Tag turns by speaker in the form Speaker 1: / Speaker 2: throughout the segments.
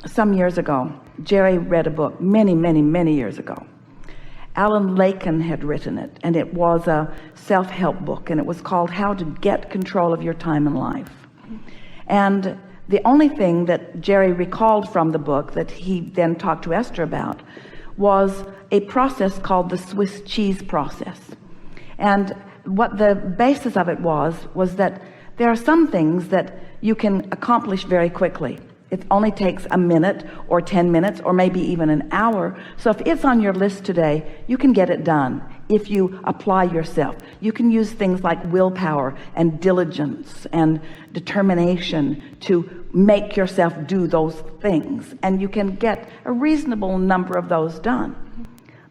Speaker 1: Some years ago, Jerry read a book many years ago. Alan Laken had written it, and it was a self-help book, and it was called How to Get Control of Your Time in Life. And the only thing that Jerry recalled from the book that he then talked to Esther about was a process called the Swiss cheese process. And what the basis of it was that there are some things that you can accomplish very quickly. It only takes a minute or 10 minutes or maybe even an hour. So if it's on your list today, you can get it done if you apply yourself. You can use things like willpower and diligence and determination to make yourself do those things, and you can get a reasonable number of those done.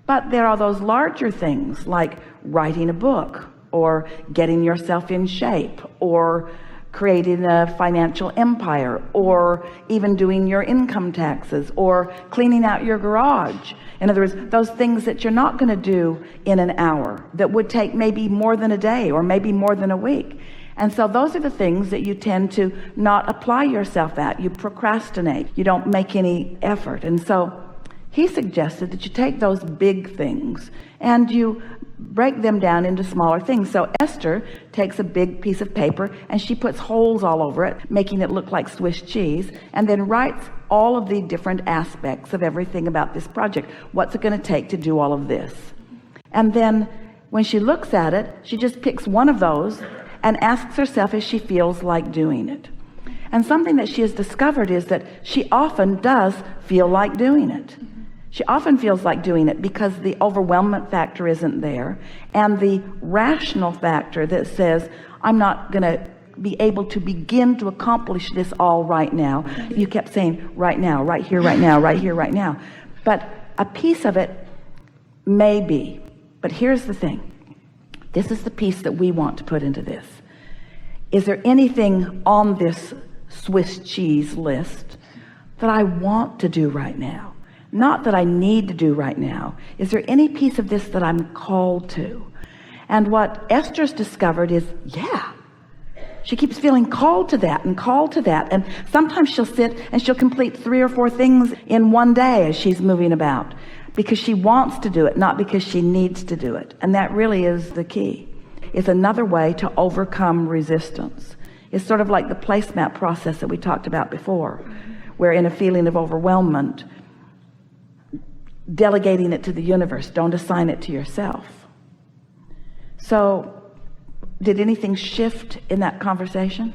Speaker 1: But there are those larger things like writing a book or getting yourself in shape or creating a financial empire or even doing your income taxes or cleaning out your garage. In other words, those things that you're not going to do in an hour, that would take maybe more than a day or maybe more than a week. And so those are the things that you tend to not apply yourself at. You procrastinate. You don't make any effort. And so he suggested that you take those big things and you break them down into smaller things. So Esther takes a big piece of paper and she puts holes all over it, making it look like Swiss cheese, and then writes all of the different aspects of everything about this project. What's it going to take to do all of this? And then when she looks at it, she just picks one of those and asks herself if she feels like doing it. And something that she has discovered is that she often does feel like doing it. She often feels like doing it because the overwhelmment factor isn't there, and the rational factor that says, I'm not going to be able to begin to accomplish this all right now. You kept saying right now, right here, right now, right here, right now. But a piece of it may be. But here's the thing. This is the piece that we want to put into this. Is there anything on this Swiss cheese list that I want to do right now? Not that I need to do right now. Is there any piece of this that I'm called to? And what Esther's discovered is, yeah, she keeps feeling called to that and called to that. And sometimes she'll sit and she'll complete 3 or 4 things in one day as she's moving about, because she wants to do it, not because she needs to do it. And that really is the key. It's another way to overcome resistance. It's sort of like the placemat process that we talked about before, where in a feeling of overwhelmment, delegating it to the universe, don't assign it to yourself. So did anything shift in that conversation?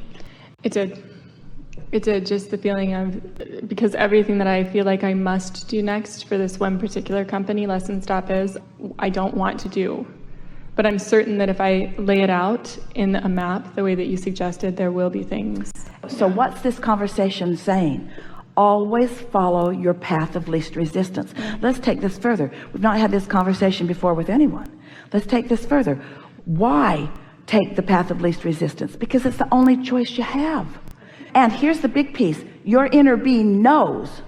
Speaker 2: It did, just the feeling of, because everything that I feel like I must do next for this one particular company, Lesson Stop, is I don't want to do. But I'm certain that if I lay it out in a map the way that you suggested, there will be things.
Speaker 1: So what's this conversation saying? Always follow your path of least resistance. Let's take this further. We've not had this conversation before with anyone. Let's take this further. Why take the path of least resistance? Because it's the only choice you have. And here's the big piece. Your inner being knows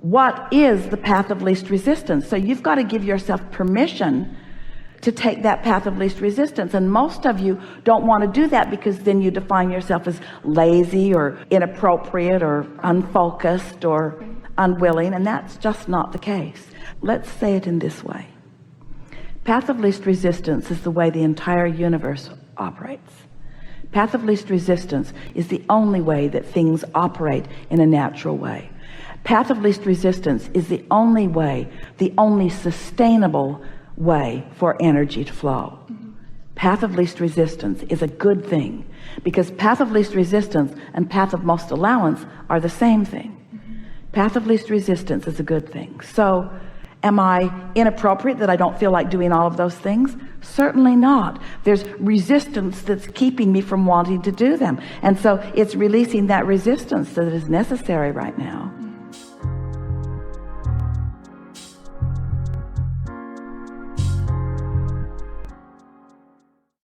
Speaker 1: what is the path of least resistance. So you've got to give yourself permission to take that path of least resistance. And most of you don't want to do that because then you define yourself as lazy or inappropriate or unfocused or unwilling, and that's just not the case. Let's say it in this way. Path of least resistance is the way the entire universe operates. Path of least resistance is the only way that things operate in a natural way. Path of least resistance is the only way, the only sustainable way for energy to flow. Path of least resistance is a good thing, because path of least resistance and path of most allowance are the same thing. Path of least resistance is a good thing. So am I inappropriate that I don't feel like doing all of those things? Certainly not. There's resistance that's keeping me from wanting to do them, and so it's releasing that resistance that is necessary right now.